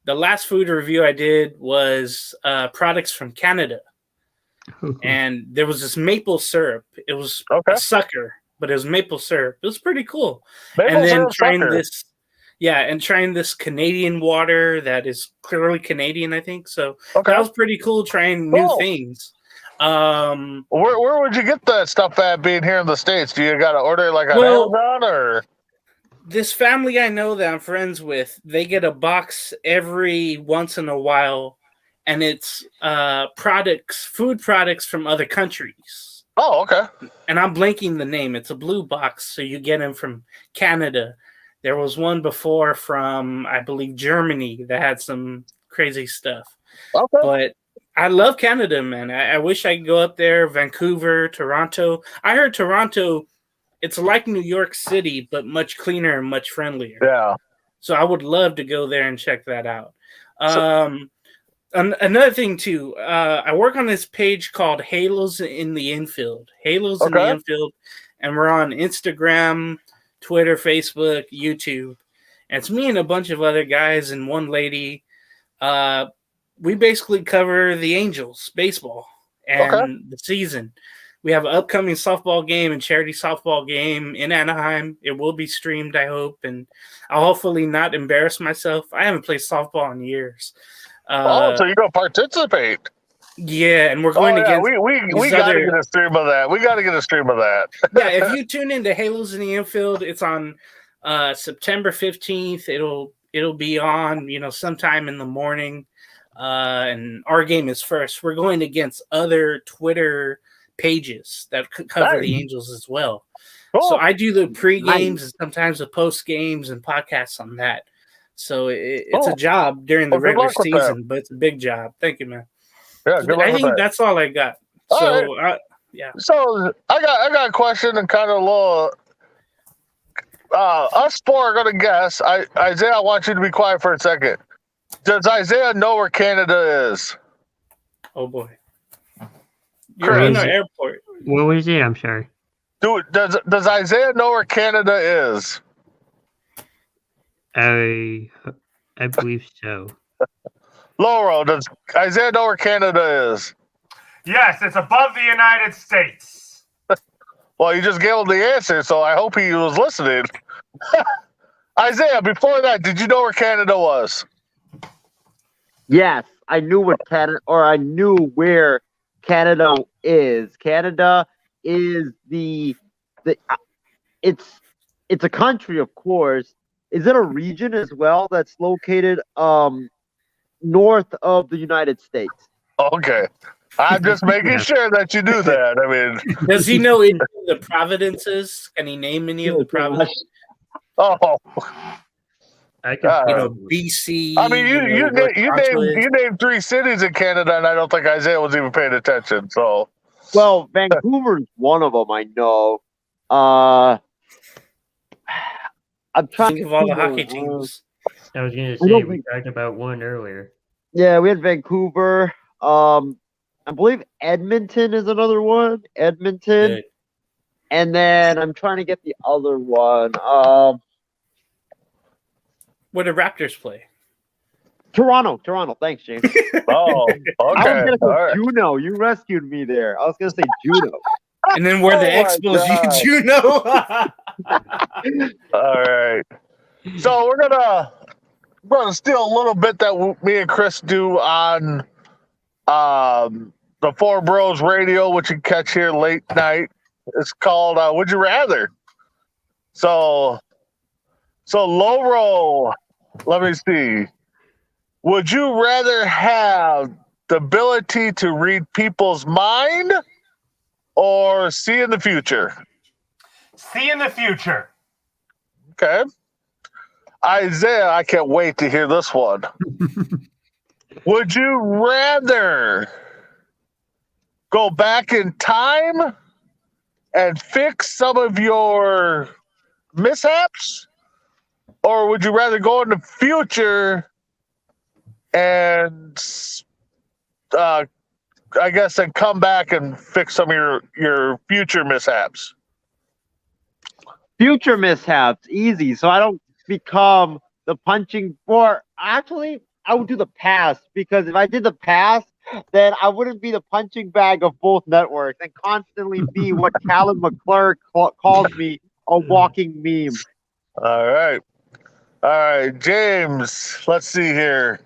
The last food review I did was products from Canada, and there was this maple syrup. It was a sucker, but it was maple syrup. It was pretty cool. Maple and then trying sucker. trying this Canadian water that is clearly Canadian, I think. So that was pretty cool. Trying new things. Where would you get that stuff at being here in the States? Do you got to order like on Amazon or? This family I know that I'm friends with, they get a box every once in a while, and it's food products from other countries. Oh, okay. And I'm blanking the name. It's a blue box, so you get them from Canada. There was one before from, I believe, Germany that had some crazy stuff. Okay. But I love Canada, man. I wish I could go up there. Vancouver, Toronto. I heard Toronto, it's like New York City, but much cleaner and much friendlier. Yeah. So I would love to go there and check that out. Another thing, too, I work on this page called Halos in the Infield. Halos in the Infield. And we're on Instagram, Twitter, Facebook, YouTube. And it's me and a bunch of other guys and one lady. We basically cover the Angels baseball and the season. We have an upcoming softball game and charity softball game in Anaheim. It will be streamed, I hope, and I'll hopefully not embarrass myself. I haven't played softball in years. So you're going to participate? Yeah, and we're going against. We got to get a stream of that. We got to get a stream of that. Yeah, if you tune into Halos in the Infield, it's on September 15th. It'll be on, sometime in the morning. And our game is first. We're going against other Twitter pages that cover the Angels as well. Cool. So I do the pre-games and sometimes the post-games and podcasts on that. So it's a job during the regular season, but it's a big job. Thank you, man. Yeah, good luck I think that's all I got. So, So I got a question and kind of a little. Us four are gonna guess. Isaiah, I want you to be quiet for a second. Does Isaiah know where Canada is? oh boy, you're in the airport. What was it? I'm sorry. Does Isaiah know where Canada is? I believe so. Laurel, does Isaiah know where Canada is? Yes, it's above the United States. Well, you just gave him the answer, so I hope he was listening. Isaiah, before that, did you know where Canada was? Yes, I knew where Canada is. Canada is it's a country, of course. Is it a region as well that's located north of the United States? Okay. I'm just making sure that you knew that. I mean, Does he know any of the provinces? Can he name any of the provinces? oh, I can. BC. I mean, you named 3 cities in Canada, and I don't think Isaiah was even paying attention. So, Well, Vancouver's one of them, I know. I'm trying Think of all the hockey teams. I was going to say we talked about one earlier. Yeah, we had Vancouver. I believe Edmonton is another one. Edmonton. Good. And then I'm trying to get the other one. Where the Raptors play. Toronto. Thanks, James. oh, okay. I was going to say All right. Juneau. You rescued me there. I was going to say Juneau. And then where the Oh my Expos God. you know. All right. So we're gonna steal a little bit that me and Chris do on the Four Bros Radio, which you can catch here late night. It's called Would You Rather? So Laurel, let me see. Would you rather have the ability to read people's mind or see in the future? See in the future. Okay. Isaiah, I can't wait to hear this one. Would you rather go back in time and fix some of your mishaps? Or would you rather go in the future and, I guess, and come back and fix some of your future mishaps? Future mishaps, easy. So I don't become the punching for. Actually, I would do the past, because if I did the past, then I wouldn't be the punching bag of both networks and constantly be what Callum McClure calls me, a walking meme. All right, James. Let's see here.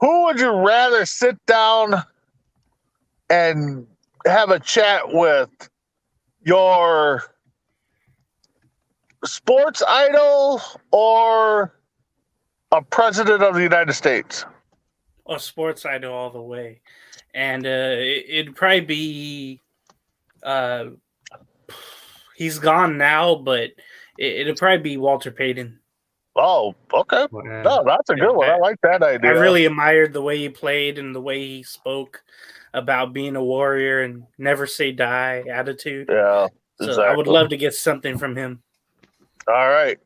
Who would you rather sit down and have a chat with? Your sports idol or a president of the United States? A sports idol all the way. And it'd probably be he's gone now, but it'd probably be Walter Payton. Oh, okay. No, that's a good one. I like that idea. I really admired the way he played and the way he spoke about being a warrior and never say die attitude. Yeah. So Exactly. I would love to get something from him. All right.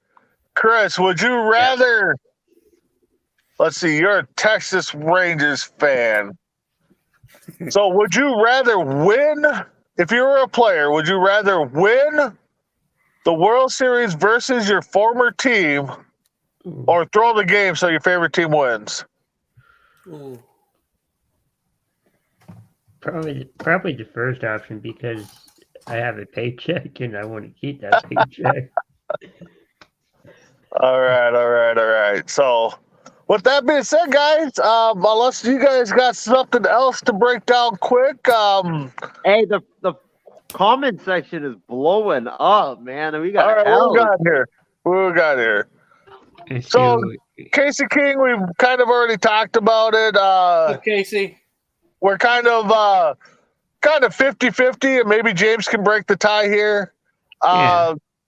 Chris, would you rather, let's see, you're a Texas Rangers fan. So would you rather win, if you were a player, would you rather win the World Series versus your former team or throw the game so your favorite team wins? Ooh. Probably the first option, because I have a paycheck and I want to keep that paycheck. All right. So, with that being said, guys, unless you guys got something else to break down quick, Hey, the comment section is blowing up, man. And we got all right, what we got here? So, Casey King, we've kind of already talked about it. Casey. We're kind of 50-50, and maybe James can break the tie here.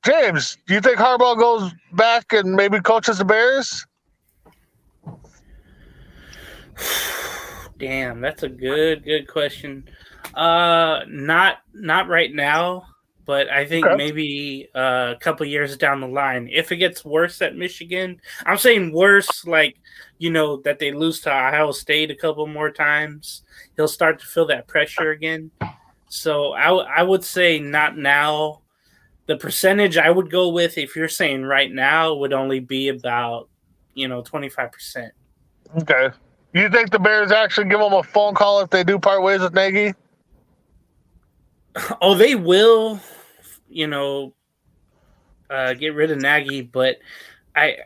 James, do you think Harbaugh goes back and maybe coaches the Bears? Damn, that's a good question. Not right now, but I think Okay. maybe a couple years down the line, if it gets worse at Michigan, I'm saying worse, like that they lose to Ohio State a couple more times, he'll start to feel that pressure again. So I would say not now. The percentage I would go with, if you're saying right now, would only be about 25%. Okay. You think the Bears actually give him a phone call if they do part ways with Nagy? Oh, they will, get rid of Nagy, but I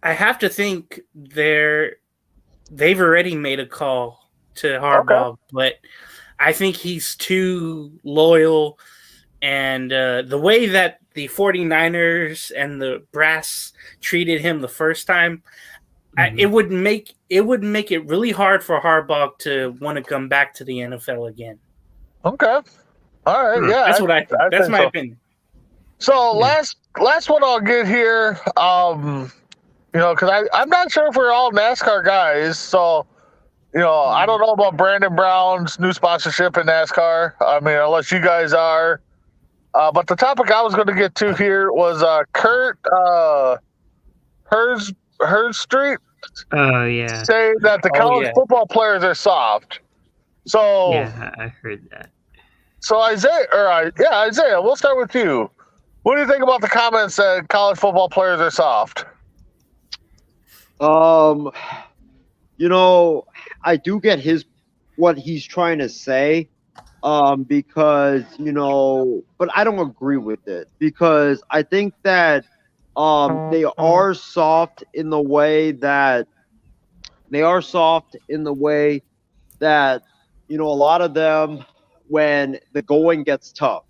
have to think they've already made a call to Harbaugh, but I think he's too loyal, and the way that the 49ers and the brass treated him the first time, it would make it really hard for Harbaugh to want to come back to the NFL again. Okay. All right. Yeah. That's what I think. That's my opinion. So last one I'll get here. Because I'm not sure if we're all NASCAR guys. So, I don't know about Brandon Brown's new sponsorship in NASCAR. I mean, unless you guys are. But the topic I was going to get to here was Kurt Street. Oh yeah. Saying that the college football players are soft. So yeah, I heard that. So Isaiah, we'll start with you. What do you think about the comments that college football players are soft? I do get what he's trying to say, because but I don't agree with it, because I think that they are soft in the way that a lot of them, when the going gets tough,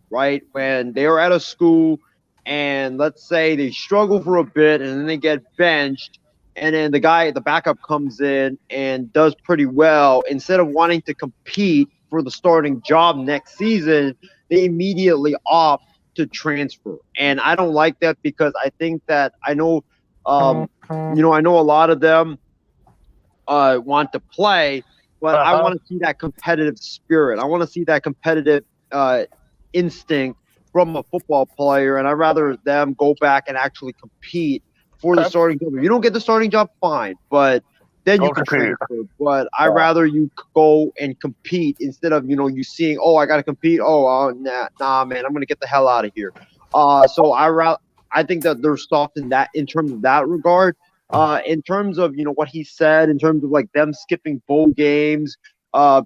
right? When they're at a school and let's say they struggle for a bit and then they get benched, and then the backup comes in and does pretty well, instead of wanting to compete for the starting job next season, they immediately opt to transfer. And I don't like that, because I think that I know a lot of them want to play, but I want to see that competitive spirit. I want to see that competitive instinct from a football player, and I'd rather them go back and actually compete for the starting job. If you don't get the starting job, fine, but then you can transfer. But I'd rather you go and compete instead of you seeing, oh, I got to compete. Oh, nah, man, I'm gonna get the hell out of here. So I think that they're soft in terms of that regard. In terms of what he said, in terms of like them skipping bowl games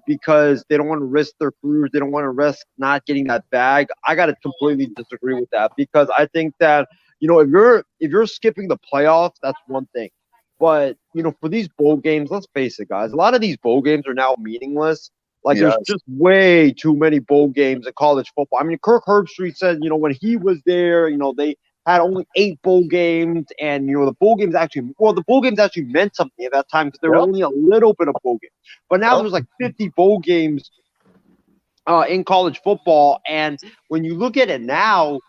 because they don't want to risk their careers, they don't want to risk not getting that bag, I gotta completely disagree with that, because I think that if you're skipping the playoffs, that's one thing, but for these bowl games, let's face it, guys, a lot of these bowl games are now meaningless. Like there's just way too many bowl games in college football. I mean, Kirk Herbstreit said when he was there, they had only 8 bowl games, and the bowl games actually meant something at that time, because there were only a little bit of bowl games. But now there's like 50 bowl games in college football, and when you look at it now,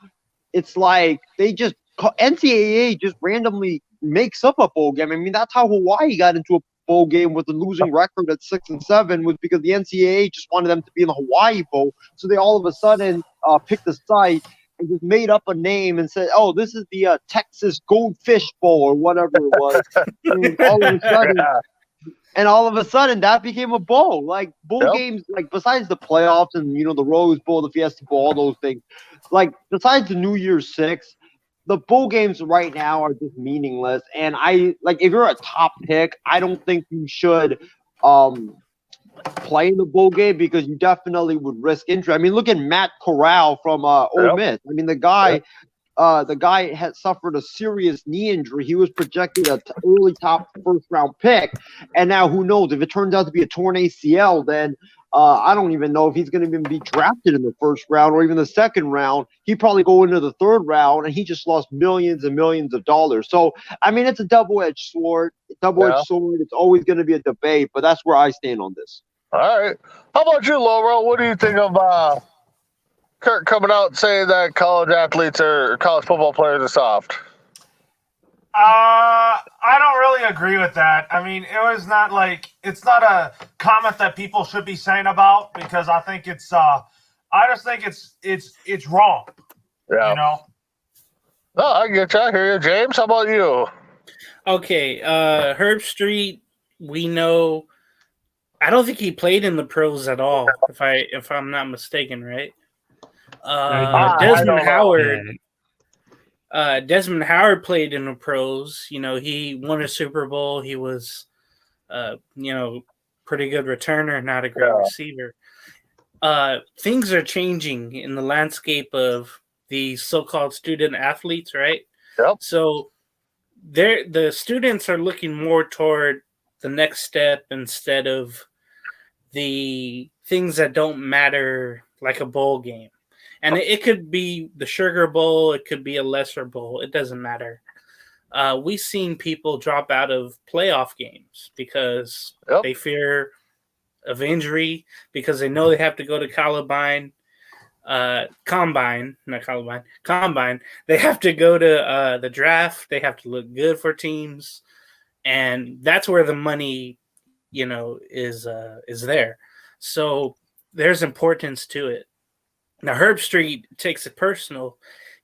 it's like NCAA just randomly makes up a bowl game. I mean, that's how Hawaii got into a bowl game with a losing record at 6-7, was because the NCAA just wanted them to be in the Hawaii Bowl, so they all of a sudden picked a site and just made up a name and said, "Oh, this is the Texas Goldfish Bowl," or whatever it was. And all of a sudden, that became a bowl. Like bowl games, like besides the playoffs and the Rose Bowl, the Fiesta Bowl, all those things, like besides the New Year's Six, the bowl games right now are just meaningless. And if you're a top pick, I don't think you should play in the bowl game, because you definitely would risk injury. I mean, look at Matt Corral from Ole Miss. I mean, the guy had suffered a serious knee injury. He was projected an early top first-round pick, and now who knows? If it turns out to be a torn ACL, then I don't even know if he's going to even be drafted in the first round or even the second round. He'd probably go into the third round, and he just lost millions and millions of dollars. So, I mean, it's a double-edged sword. It's always going to be a debate, but that's where I stand on this. All right. How about you, Laura? What do you think of Kurt coming out saying that college football players are soft? I don't really definitely agree with that. I mean, it's not a comment that people should be saying about, because I think I just think it's wrong. Yeah. You know. No, I get you. I hear you, James. How about you? Okay, Herb Street, we know. I don't think he played in the pros at all, if I'm not mistaken, right? Desmond Howard. Desmond Howard played in the pros. You know, he won a Super Bowl. He was, pretty good returner, not a great receiver. Things are changing in the landscape of the so-called student athletes, right? Yep. So the students are looking more toward the next step instead of the things that don't matter, like a bowl game. And it could be the Sugar Bowl, it could be a lesser bowl, it doesn't matter. We've seen people drop out of playoff games because they fear of injury, because they know they have to go to combine. They have to go to the draft. They have to look good for teams, and that's where the money, is there. So there's importance to it. Now Herb Street takes it personal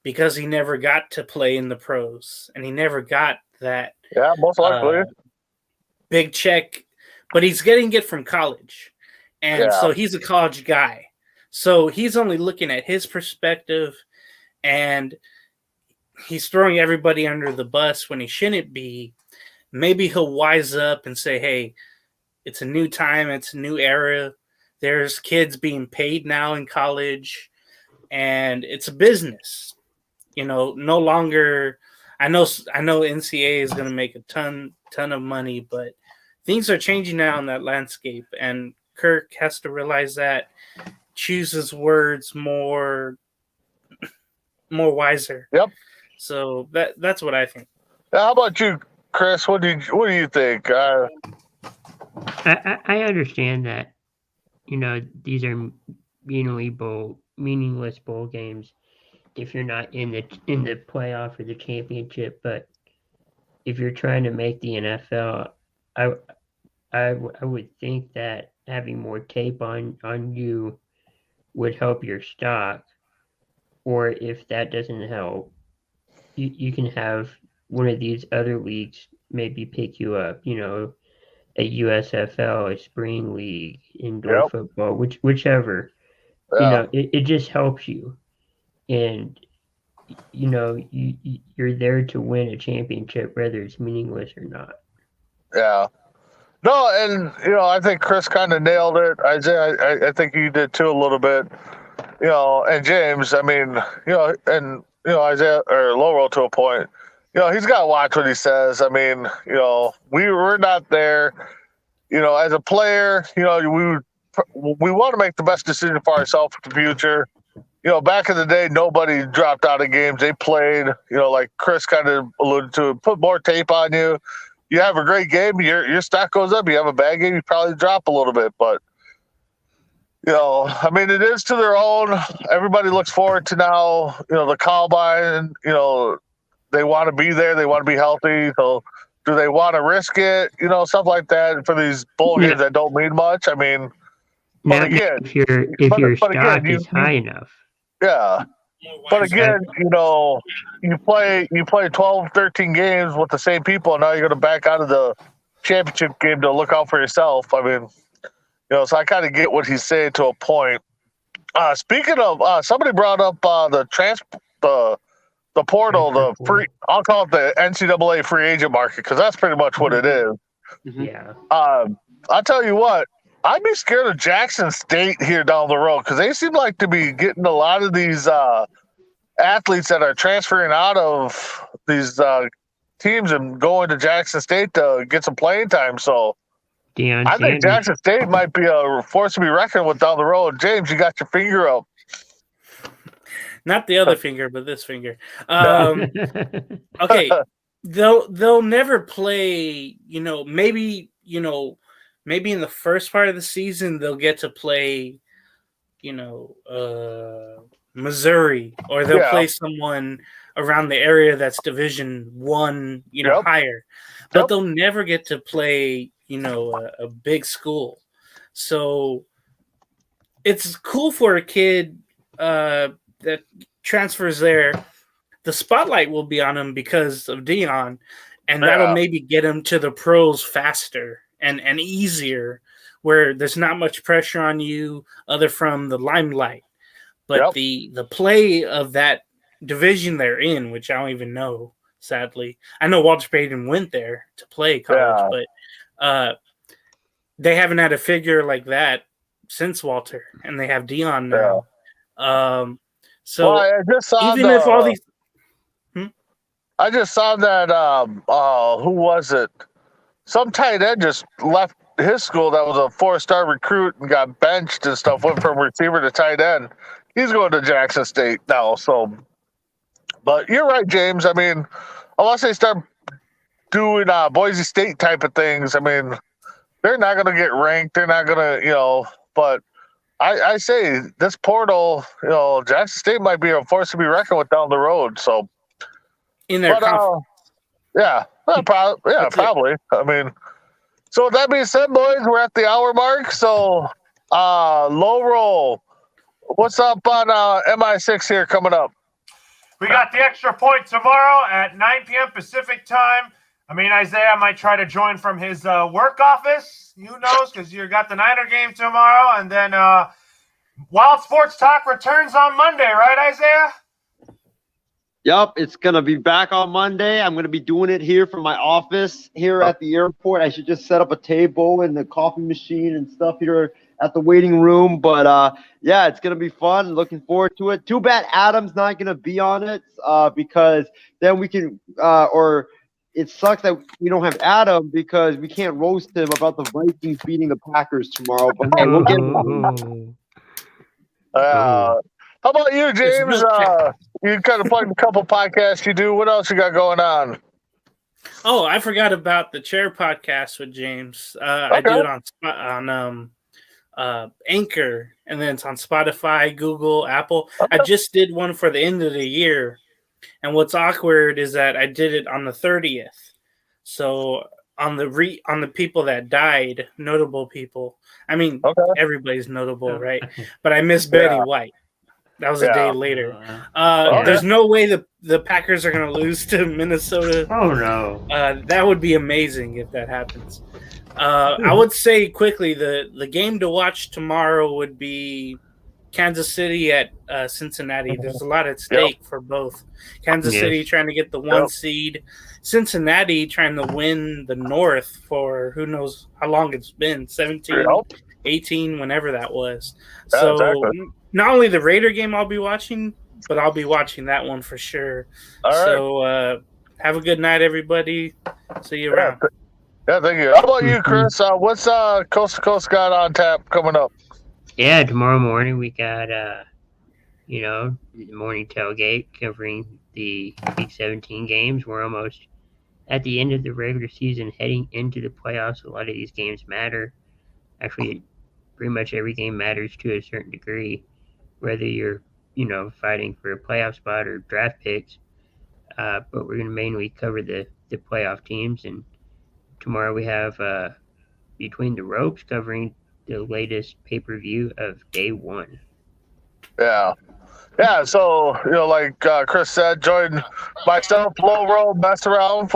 because he never got to play in the pros, and he never got that most likely big check, but he's getting it from college, and so he's a college guy. So he's only looking at his perspective, and he's throwing everybody under the bus when he shouldn't be. Maybe he'll wise up and say, hey, it's a new time. It's a new era. There's kids being paid now in college, and it's a business. No longer. I know NCAA is going to make a ton of money, but things are changing now in that landscape, and Kirk has to realize that. Chooses words more wiser. Yep. So that's what I think. How about you, Chris? What do you think? I understand that. These are meaningless bowl games if you're not in the playoff or the championship. But if you're trying to make the NFL, I would think that having more tape on you would help your stock. Or if that doesn't help, you can have one of these other leagues maybe pick you up, a USFL, a spring league, indoor football, whichever. It just helps you. And you're there to win a championship, whether it's meaningless or not. Yeah. No, and I think Chris kind of nailed it. Isaiah, I think you did too a little bit. And James, I mean, and Isaiah or Laurel to a point. He's got to watch what he says. I mean, we're not there. As a player, we want to make the best decision for ourselves for the future. Back in the day, nobody dropped out of games. They played. Like Chris kind of alluded to, put more tape on you. You have a great game, your stock goes up. You have a bad game, you probably drop a little bit. But, I mean, it is to their own. Everybody looks forward to now, the combine. They want to be there. They want to be healthy. So do they want to risk it? Stuff like that for these bowl games that don't mean much. I mean, but again, if your stock is high enough. Yeah. But again, you play 12, 13 games with the same people, and now you're going to back out of the championship game to look out for yourself. I mean, so I kind of get what he's saying to a point. Speaking of, somebody brought up the portal, the free. I'll call it the NCAA free agent market, because that's pretty much what it is. Yeah. I'll tell you what. I'd be scared of Jackson State here down the road, because they seem like to be getting a lot of these athletes that are transferring out of these teams and going to Jackson State to get some playing time. So I think Jackson State might be a force to be reckoned with down the road. James, you got your finger up. Not the other finger, but this finger. Okay, they'll never play. Maybe in the first part of the season they'll get to play, Missouri, or they'll play someone around the area that's Division I, higher, but they'll never get to play, a big school. So it's cool for a kid that transfers there. The spotlight will be on him because of Dion, and that'll maybe get him to the pros faster and easier, where there's not much pressure on you other from the limelight. But the play of that division they're in, which I don't even know, sadly. I know Walter Payton went there to play college, but they haven't had a figure like that since Walter, and they have Dion now. So I just saw even if all these... I just saw that, who was it? Some tight end just left his school that was a 4-star recruit and got benched and stuff, went from receiver to tight end. He's going to Jackson State now. So, but you're right, James. I mean, unless they start doing Boise State type of things, I mean, they're not going to get ranked. They're not going to, but I say this portal, Jackson State might be a force to be reckoned with down the road. So, in their conference. Probably. I mean, so with that being said, boys, we're at the hour mark. So, low roll. What's up on MI6 here coming up? We got the extra point tomorrow at 9 p.m. Pacific time. I mean, Isaiah might try to join from his work office. Who knows? Because you got the Niner game tomorrow. And then Wild Sports Talk returns on Monday, right, Isaiah? Yep, it's going to be back on Monday. I'm going to be doing it here from my office here at the airport. I should just set up a table and the coffee machine and stuff here at the waiting room. But, it's going to be fun. Looking forward to it. Too bad Adam's not going to be on it because then we can it sucks that we don't have Adam because we can't roast him about the Vikings beating the Packers tomorrow. But hey, we'll get how about you, James? You kind of plugged a couple podcasts you do. What else you got going on? Oh, I forgot about the Chair podcast with James. I do it on Anchor, and then it's on Spotify, Google, Apple. I just did one for the end of the year, and what's awkward is that I did it on the 30th. So on the people that died, notable people. I mean, everybody's notable, right? But I miss Betty White. That was a day later. There's no way the Packers are going to lose to Minnesota. Oh, no. That would be amazing if that happens. I would say quickly the game to watch tomorrow would be Kansas City at Cincinnati. There's a lot at stake for both. Kansas City trying to get the 1 seed. Cincinnati trying to win the North for who knows how long it's been, 17, 18, whenever that was. So exactly. Not only the Raider game I'll be watching, but I'll be watching that one for sure. All right. So have a good night, everybody. See you around. Yeah, thank you. How about you, Chris? What's Coast to Coast got on tap coming up? Yeah, tomorrow morning we got, the morning tailgate covering the Week 17 games. We're almost at the end of the regular season, heading into the playoffs. A lot of these games matter. Actually, pretty much every game matters to a certain degree, whether you're, fighting for a playoff spot or draft picks. But we're going to mainly cover the playoff teams. And tomorrow we have Between the Ropes covering the latest pay-per-view of day 1. Yeah. Yeah, so, like Chris said, join myself, Low Roll, Mess Around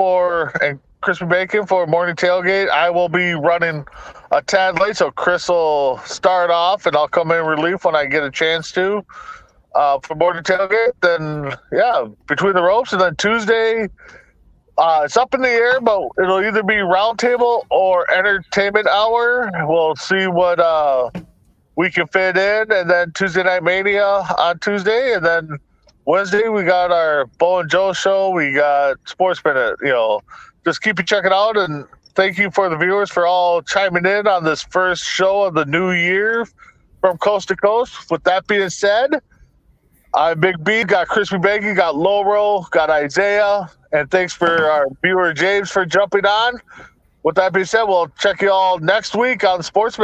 and Crispy Bacon for Morning Tailgate. I will be running a tad late, so Chris will start off, and I'll come in relief when I get a chance to for Morning Tailgate. Then, Between the Ropes, and then Tuesday, it's up in the air, but it'll either be Roundtable or Entertainment Hour. We'll see what we can fit in, and then Tuesday Night Mania on Tuesday, and then Wednesday we got our Bo and Joe show. We got Sportsminute. Just keep you checking out, and thank you for the viewers for all chiming in on this first show of the new year from Coast to Coast. With that being said, I'm Big B, got Crispy Bacon, got Loro, got Isaiah, and thanks for our viewer James for jumping on. With that being said, we'll check you all next week on Sportsminute.